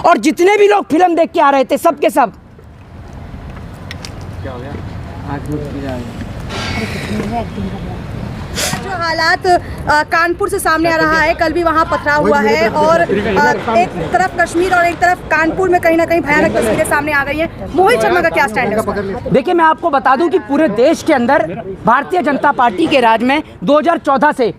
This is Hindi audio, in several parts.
और जितने भी लोग फिल्म देख के आ रहे थे सब के सब क्या हो गया? जो हालात कानपुर से सामने आ रहा है, कल भी वहाँ पथराव हुआ है और एक तरफ कश्मीर और एक तरफ कानपुर में कहीं ना कहीं भयानक तस्वीरें सामने आ गई हैं। मोहित शर्मा का क्या स्टैंड है? देखिए, मैं आपको बता दूं कि पूरे देश के अंदर भारतीय जनता पार्टी के राज में 2014 से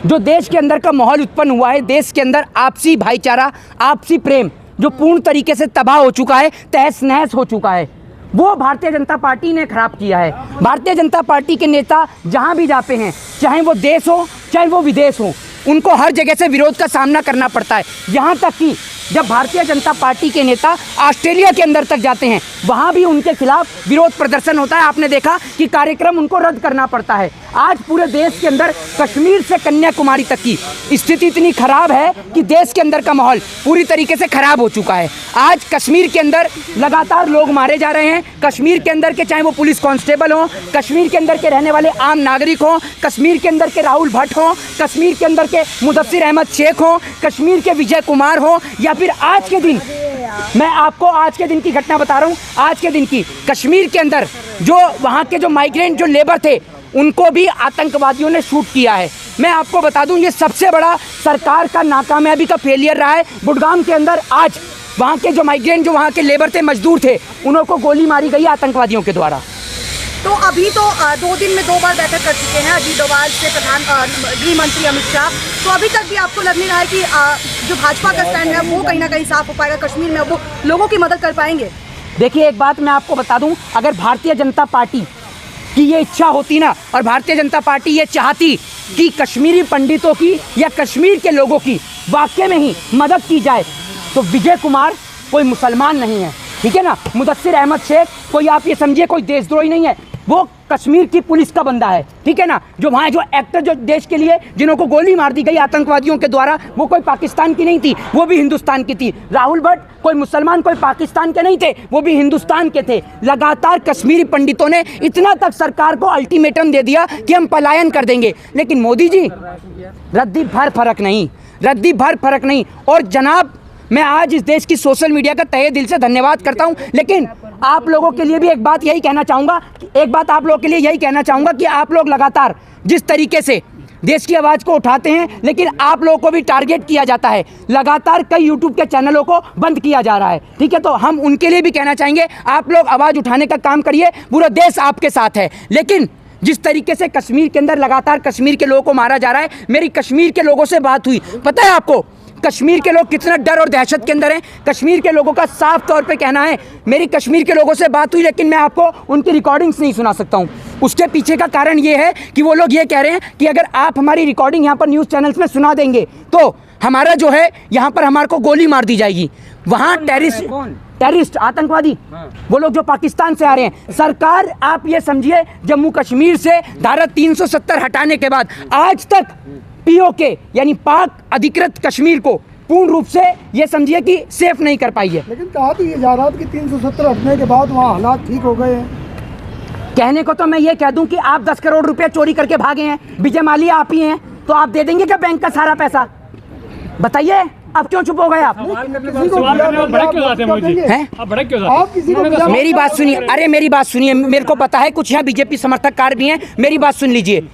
जो देश के अंदर का माहौल उत्पन्न हुआ है, देश के अंदर आपसी भाईचारा, आपसी प्रेम जो पूर्ण तरीके से तबाह हो चुका है, तहस नहस हो चुका है, वो भारतीय जनता पार्टी ने खराब किया है। भारतीय जनता पार्टी के नेता जहां भी जाते हैं, चाहे वो देश हो चाहे वो विदेश हो, उनको हर जगह से विरोध का सामना करना पड़ता है। यहाँ तक कि जब भारतीय जनता पार्टी के नेता ऑस्ट्रेलिया के अंदर तक जाते हैं, वहाँ भी उनके खिलाफ विरोध प्रदर्शन होता है। आपने देखा कि कार्यक्रम उनको रद्द करना पड़ता है। आज पूरे देश के अंदर कश्मीर से कन्याकुमारी तक की स्थिति इतनी खराब है कि देश के अंदर का माहौल पूरी तरीके से खराब हो चुका है। आज कश्मीर के अंदर लगातार लोग मारे जा रहे हैं। कश्मीर के अंदर के चाहे वो पुलिस कांस्टेबल हों, कश्मीर के अंदर के रहने वाले आम नागरिक हों, कश्मीर के अंदर के राहुल भट्ट हों, कश्मीर के अंदर के मुदस्सिर अहमद शेख हों, कश्मीर के विजय कुमार हों, या फिर आज के दिन, मैं आपको आज के दिन की घटना बता रहा हूँ, आज के दिन की कश्मीर के अंदर जो वहाँ के जो माइग्रेंट जो लेबर थे, उनको भी आतंकवादियों ने शूट किया है। मैं आपको बता दूं, ये सबसे बड़ा सरकार का नाकामयाबी का फेलियर रहा है। बुडगाम के अंदर आज वहाँ के जो माइग्रेंट जो वहाँ के लेबर थे, मजदूर थे, उनको गोली मारी गई आतंकवादियों के द्वारा। तो अभी तो 2 दिन में 2 बार बैठक कर चुके हैं अजीत डोभाल से गृह मंत्री अमित शाह, तो अभी तक भी आपको लग नहीं रहा है कि जो भाजपा का स्टैंड है वो कहीं ना कहीं साफ हो पाएगा कश्मीर में, वो लोगों की मदद कर पाएंगे? देखिए, एक बात मैं आपको बता दूं, अगर भारतीय जनता पार्टी की ये इच्छा होती ना, और भारतीय जनता पार्टी ये चाहती कि कश्मीरी पंडितों की या कश्मीर के लोगों की वाकई में ही मदद की जाए, तो विजय कुमार कोई मुसलमान नहीं है, ठीक है ना। मुदस्सिर अहमद शेख कोई, आप ये समझिए, कोई देशद्रोही नहीं है, वो कश्मीर की पुलिस का बंदा है, ठीक है ना। जो वहाँ जो एक्टर जो देश के लिए जिन्हों को गोली मार दी गई आतंकवादियों के द्वारा, वो कोई पाकिस्तान की नहीं थी, वो भी हिंदुस्तान की थी। राहुल भट्ट कोई मुसलमान, कोई पाकिस्तान के नहीं थे, वो भी हिंदुस्तान के थे। लगातार कश्मीरी पंडितों ने इतना तक सरकार को अल्टीमेटम दे दिया कि हम पलायन कर देंगे, लेकिन मोदी जी रद्दी भर फर्क नहीं, रद्दी भर फर्क नहीं। और जनाब, मैं आज इस देश की सोशल मीडिया का तहे दिल से धन्यवाद करता हूं, लेकिन आप लोगों के लिए भी एक बात यही कहना चाहूँगा, एक बात आप लोगों के लिए यही कहना चाहूँगा कि आप लोग लगातार जिस तरीके से देश की आवाज़ को उठाते हैं, लेकिन आप लोगों को भी टारगेट किया जाता है। लगातार कई यूट्यूब के चैनलों को बंद किया जा रहा है, ठीक है। तो हम उनके लिए भी कहना चाहेंगे, आप लोग आवाज़ उठाने का काम करिए, पूरा देश आपके साथ है। लेकिन जिस तरीके से कश्मीर के अंदर लगातार कश्मीर के लोगों को मारा जा रहा है, मेरी कश्मीर के लोगों से बात हुई, पता है आपको कश्मीर के लोग कितना डर और दहशत के अंदर हैं। कश्मीर के लोगों का साफ तौर पे कहना है, मेरी कश्मीर के लोगों से बात हुई, लेकिन मैं आपको उनकी रिकॉर्डिंग्स नहीं सुना सकता हूं। उसके पीछे का कारण ये है कि वो लोग ये कह रहे हैं कि अगर आप हमारी रिकॉर्डिंग यहाँ पर न्यूज़ चैनल्स में सुना देंगे तो हमारा जो है यहाँ पर हमारे को गोली मार दी जाएगी। वहाँ टेररिस्ट आतंकवादी, वो लोग जो पाकिस्तान से आ रहे हैं। सरकार, आप ये समझिए, जम्मू कश्मीर से धारा 370 हटाने के बाद आज तक पीओके यानी पाक अधिकृत कश्मीर को पूर्ण रूप से ये समझिए कि सेफ नहीं कर पाई है। लेकिन कहा तो ये जा रहा था कि 370 हटने के बाद वहाँ हालात ठीक हो गए हैं। कहने को तो मैं ये कह दूं कि आप 10 करोड़ रुपए चोरी करके भागे हैं, विजय माल्या आप ही हैं, तो आप दे देंगे क्या बैंक का सारा पैसा? बताइए, अब क्यों चुप हो गए आप? मेरी बात सुनिए, अरे मेरी बात सुनिए, मेरे को पता है कुछ यहाँ बीजेपी समर्थक कार भी हैं, मेरी बात सुन लीजिए।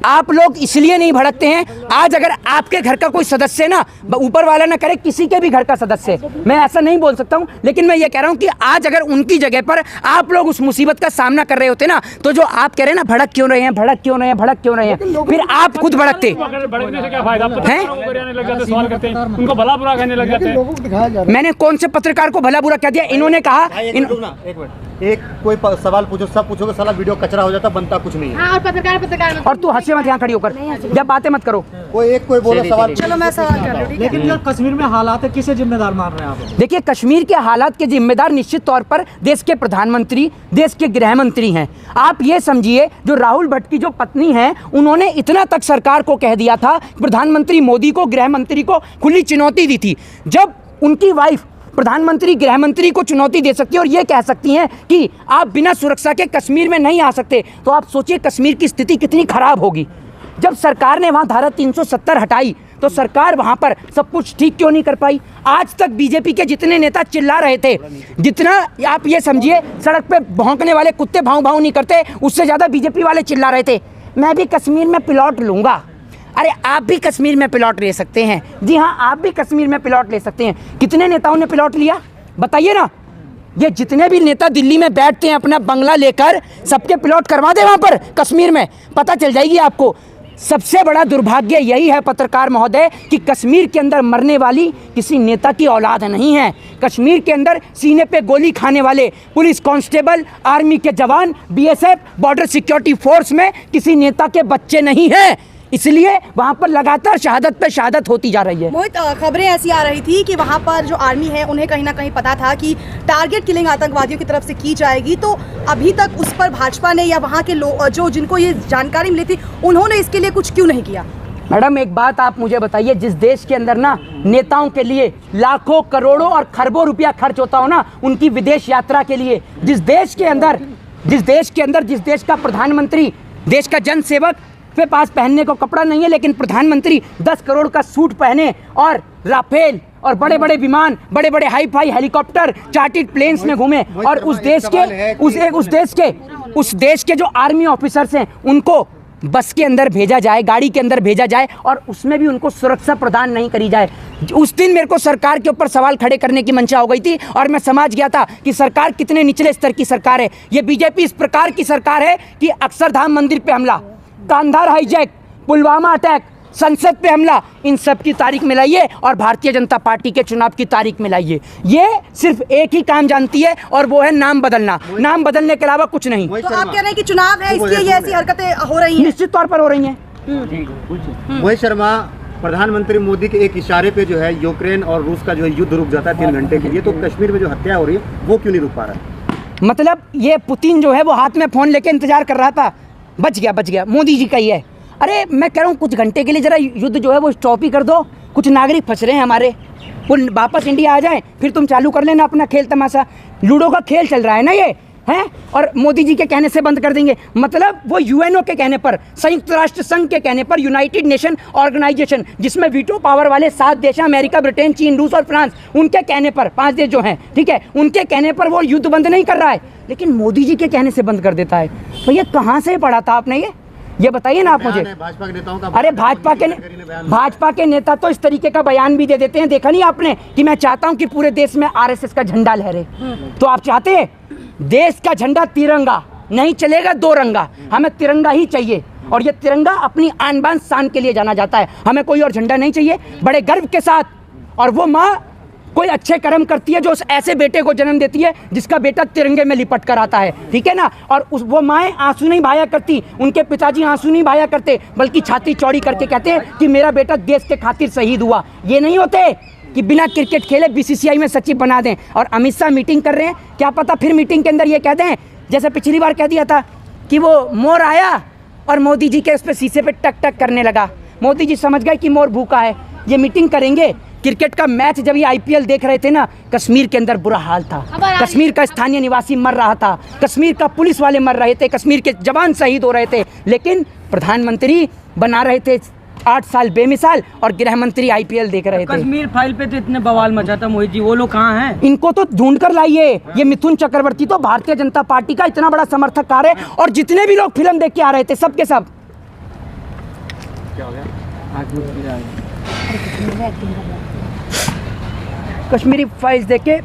आप लोग इसलिए नहीं भड़कते हैं, आज अगर आपके घर का कोई सदस्य ना, ऊपर वाला ना करे किसी के भी घर का सदस्य, मैं ऐसा नहीं बोल सकता हूँ, लेकिन मैं ये कह रहा हूँ कि आज अगर उनकी जगह पर आप लोग उस मुसीबत का सामना कर रहे होते ना, तो जो आप कह रहे हैं ना भड़क क्यों रहे हैं, भड़क क्यों रहे हैं, भड़क क्यों रहे हैं, फिर आप खुद भड़कते हैं। भला बुरा कहने लग जाते हैं। मैंने कौन से पत्रकार को भला बुरा कह दिया? इन्होंने कहा एक कोई सवाल पूछो, सब पूछोगे, साला वीडियो कचरा हो जाता, बनता कुछ नहीं है। हाँ, और पत्रकार और तू हंसे मत यहाँ खड़ी होकर, जब बातें मत करो। कोई बोला सवाल। चलो मैं सवाल कर रहा हूँ, लेकिन जो कश्मीर में हालात है, किसे जिम्मेदार मान रहे हैं आप? देखिए, कश्मीर के हालात के जिम्मेदार निश्चित तौर पर देश के प्रधानमंत्री, देश के गृह मंत्री हैं। आप ये समझिए, जो राहुल भट्ट की जो पत्नी है, उन्होंने इतना तक सरकार को कह दिया था, प्रधानमंत्री मोदी को, गृह मंत्री को खुली चुनौती दी थी। जब उनकी वाइफ प्रधानमंत्री गृह मंत्री को चुनौती दे सकती है और ये कह सकती हैं कि आप बिना सुरक्षा के कश्मीर में नहीं आ सकते, तो आप सोचिए कश्मीर की स्थिति कितनी खराब होगी। जब सरकार ने वहाँ धारा 370 हटाई, तो सरकार वहां पर सब कुछ ठीक क्यों नहीं कर पाई? आज तक बीजेपी के जितने नेता चिल्ला रहे थे, जितना आप ये समझिए सड़क पे भौंकने वाले कुत्ते भाव भाव नहीं करते, उससे ज़्यादा बीजेपी वाले चिल्ला रहे थे मैं भी कश्मीर में प्लॉट लूँगा। अरे आप भी कश्मीर में प्लॉट ले सकते हैं, जी हाँ आप भी कश्मीर में प्लॉट ले सकते हैं। कितने नेताओं ने प्लॉट लिया बताइए ना? ये जितने भी नेता दिल्ली में बैठते हैं अपना बंगला लेकर, सबके प्लॉट करवा दे वहाँ पर कश्मीर में, पता चल जाएगी आपको। सबसे बड़ा दुर्भाग्य यही है पत्रकार महोदय कि कश्मीर के अंदर मरने वाली किसी नेता की औलाद नहीं है। कश्मीर के अंदर सीने पे गोली खाने वाले पुलिस कांस्टेबल, आर्मी के जवान, बीएसएफ, बॉर्डर सिक्योरिटी फोर्स में किसी नेता के बच्चे नहीं हैं, इसलिए वहां पर लगातार शहादत पे शहादत होती जा रही है। मोहित, खबरें ऐसी आ रही थी कि वहां पर जो आर्मी है उन्हें कहीं ना कहीं पता था कि टारगेट किलिंग आतंकवादियों की तरफ से की जाएगी, तो अभी तक उस पर भाजपा ने या वहां के लोग जो जिनको ये जानकारी मिली थी उन्होंने इसके लिए कुछ क्यों नहीं किया? मैडम एक बात आप मुझे बताइए, जिस देश के अंदर ना नेताओं के लिए लाखों करोड़ों और खरबों रुपया खर्च होता हो ना उनकी विदेश यात्रा के लिए, जिस देश का प्रधानमंत्री, देश का जन सेवक के पास पहनने को कपड़ा नहीं है, लेकिन प्रधानमंत्री 10 करोड़ का सूट पहने और राफेल और बड़े बड़े विमान, बड़े बड़े hi fi helicopter, chartered planes में घूमे, और उस देश के जो आर्मी ऑफिसर्स हैं उनको बस के अंदर भेजा जाए, गाड़ी के अंदर भेजा जाए और उसमें भी उनको सुरक्षा प्रदान नहीं करी जाए। उस दिन मेरे को सरकार के ऊपर सवाल खड़े करने की मंशा हो गई थी और मैं समझ गया था कि सरकार कितने निचले स्तर की सरकार है। ये बीजेपी इस प्रकार की सरकार है कि अक्षरधाम मंदिर पे हमला, कांधार हाईजैक, पुलवामा अटैक, संसद पे हमला, इन सब की तारीख मिलाइए और भारतीय जनता पार्टी के चुनाव की तारीख मिलाइए। ये सिर्फ एक ही काम जानती है और वो है नाम बदलना, नाम बदलने के अलावा कुछ नहीं। तो आप कह रहे हैं कि चुनाव है इसलिए ये ऐसी हरकतें हो रही हैं? निश्चित तौर पर हो रही हैं। मोहित शर्मा, प्रधानमंत्री मोदी के एक इशारे पे जो है यूक्रेन और रूस का जो है युद्ध रुक जाता है 3 घंटे के लिए, तो कश्मीर में जो हत्या हो रही है वो क्यों नहीं रुक पा रहा है? मतलब ये पुतिन जो है वो हाथ में फोन लेके इंतजार कर रहा था, बच गया, मोदी जी का ही है। अरे मैं कह रहा हूँ कुछ घंटे के लिए जरा युद्ध जो है वो स्टॉप ही कर दो, कुछ नागरिक फंस रहे हैं हमारे, वो वापस इंडिया आ जाएं, फिर तुम चालू कर लेना अपना खेल तमाशा। लूडो का खेल चल रहा है ना ये, हैं? और मोदी जी के कहने से बंद कर देंगे, मतलब वो यूएनओ के कहने पर, संयुक्त राष्ट्र संघ के कहने पर, यूनाइटेड नेशन ऑर्गेनाइजेशन जिसमें वीटो पावर वाले 7 देश हैं, अमेरिका, ब्रिटेन, चीन, रूस और फ्रांस, उनके कहने पर 5 देश जो हैं, ठीक है, उनके कहने पर वो युद्ध बंद नहीं कर रहा है, लेकिन मोदी जी के कहने से बंद कर देता है। तो ये कहाँ से पढ़ा था आपने? ये बताइए ना आप मुझे। भाजपा के नेताओं का, अरे भाजपा के नेता तो इस तरीके का बयान भी दे देते हैं, देखा नहीं आपने कि मैं चाहता हूं कि पूरे देश में आरएसएस का झंडा लहरे। तो आप चाहते हैं देश का झंडा तिरंगा नहीं चलेगा, 2 रंगा, हमें तिरंगा ही चाहिए, और ये तिरंगा अपनी आन बान शान के लिए जाना जाता है, हमें कोई और झंडा नहीं चाहिए, बड़े गर्व के साथ। और वो माँ कोई अच्छे कर्म करती है जो उस ऐसे बेटे को जन्म देती है जिसका बेटा तिरंगे में लिपट कर आता है, ठीक है ना। और वो माएँ आंसू नहीं बहाया करती, उनके पिताजी आंसू नहीं बहाया करते, बल्कि छाती चौड़ी करके कहते हैं कि मेरा बेटा देश के खातिर शहीद हुआ। ये नहीं होते कि बिना क्रिकेट खेले बीसीसीआई में सचिव बना दें। और अमित शाह मीटिंग कर रहे हैं, क्या पता फिर मीटिंग के अंदर ये कह दें जैसे पिछली बार कह दिया था कि वो मोर आया और मोदी जी के उस पर शीशे पे टक टक करने लगा, मोदी जी समझ गए कि मोर भूखा है। ये मीटिंग करेंगे। क्रिकेट का मैच जब ये आईपीएल देख रहे थे ना, कश्मीर के अंदर बुरा हाल था, कश्मीर का स्थानीय निवासी मर रहा था, कश्मीर का पुलिस वाले मर रहे थे, कश्मीर के जवान शहीद हो रहे थे, लेकिन प्रधानमंत्री बना रहे थे 8 साल बेमिसाल और गृह मंत्री आईपीएल देख रहे थे। कश्मीर फाइल पे तो इतने बवाल मचा था मोहित जी, वो लोग कहाँ हैं? इनको तो ढूंढ कर लाइए। ये मिथुन चक्रवर्ती तो भारतीय जनता पार्टी का इतना बड़ा समर्थककार है, और जितने भी लोग फिल्म देख के आ रहे थे सब के सब। क्या हो गया? आग बुझ गया। कश्मीरी फाइल्स देख के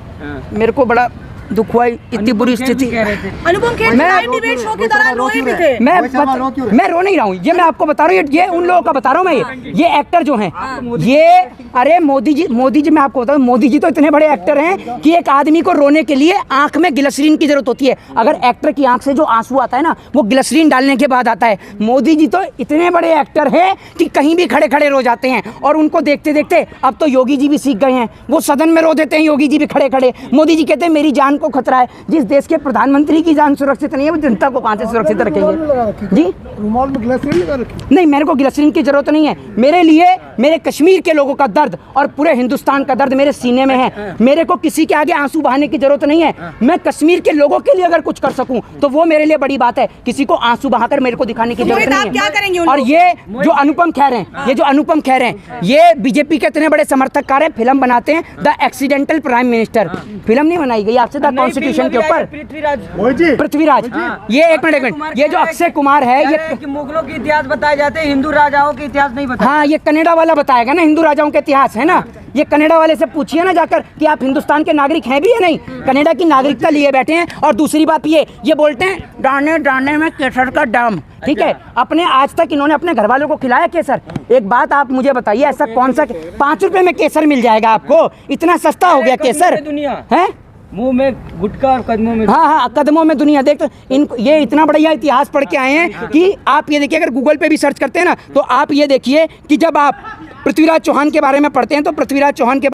मेरे को बड़ा दुख हुआ, इतनी बुरी स्थिति। अनुपम खेर डिबेट शो के दौरान रोए भी थे। मैं रो नहीं रहा हूँ, ये मैं आपको बता रहा हूँ, ये उन लोगों का बता रहा हूँ मैं। ये एक्टर जो हैं, ये अरे मोदी जी मैं आपको बता रहा हूँ, मोदी जी तो इतने बड़े एक्टर हैं कि एक आदमी को रोने के लिए आंख में ग्लिसरीन की जरूरत होती है। अगर एक्टर की आंख से जो आंसू आता है ना, वो ग्लिसरीन डालने के बाद आता है। मोदी जी तो इतने बड़े एक्टर हैं कि कहीं भी खड़े खड़े रो जाते हैं, और उनको देखते देखते अब तो योगी जी भी सीख गए हैं, वो सदन में रो देते हैं योगी जी भी खड़े खड़े। मोदी जी कहते हैं मेरी जान को खतरा है। जिस देश के प्रधानमंत्री की जान सुरक्षित नहीं है, वो जनता को कहाँ से सुरक्षित रखेंगे? जी रुमाल में ग्लिसरीन लगा रखी। नहीं, मेरे को ग्लिसरीन की जरूरत नहीं है। मेरे लिए मेरे कश्मीर के लोगों का दर्द और पूरे हिंदुस्तान का दर्द मेरे सीने में है। मेरे को किसी के आगे आंसू बहाने की जरूरत नहीं है। मैं कश्मीर के लोगों के लिए अगर कुछ कर सकूं तो वो मेरे लिए बड़ी बात है। किसी को आंसू बहाकर मेरे को दिखाने की जरूरत आप क्या करेंगे नहीं उन है। और लोगों ये जो अनुपम खेर हैं, ये जो अनुपम खेर हैं, ये बीजेपी के इतने बड़े समर्थककार हैं, फिल्म बनाते हैं the accidental prime minister. Film नहीं बनाई गई आपसे द कॉन्स्टिट्यूशन के ऊपर? पृथ्वीराज, ये एक मिनट, ये जो अक्षय कुमार है, ये मुगलों के इतिहास बताए जाते हैं, हिंदू राजाओं के इतिहास नहीं बताए। हाँ, ये कनाडा वाला बताएगा ना हिंदू राजाओं के इतिहास, है ना। ये कनाडा वाले से पूछिए ना जाकर कि आप हिंदुस्तान के नागरिक हैं भी या नहीं। कनाडा की नागरिकता लिए बैठे हैं। और दूसरी बात ये बोलते हैं दाने दाने में केसर का दाम, ठीक है। अपने आज तक इन्होंने अपने घर वालों को खिलाया केसर? एक बात आप मुझे बताइए, ऐसा कौन सा 5 रुपए में केसर मिल जाएगा आपको? इतना सस्ता हो गया केसर, दुनिया है? मुंह में गुटखा और कदमों में, हाँ, कदमों में दुनिया। देख, इनको ये इतना बढ़िया इतिहास पढ़ के आए हैं कि आप ये देखिए, अगर गूगल पे भी सर्च करते हैं ना, तो आप ये देखिए कि जब आप पृथ्वीराज चौहान के बारे में पढ़ते हैं तो पृथ्वीराज चौहान के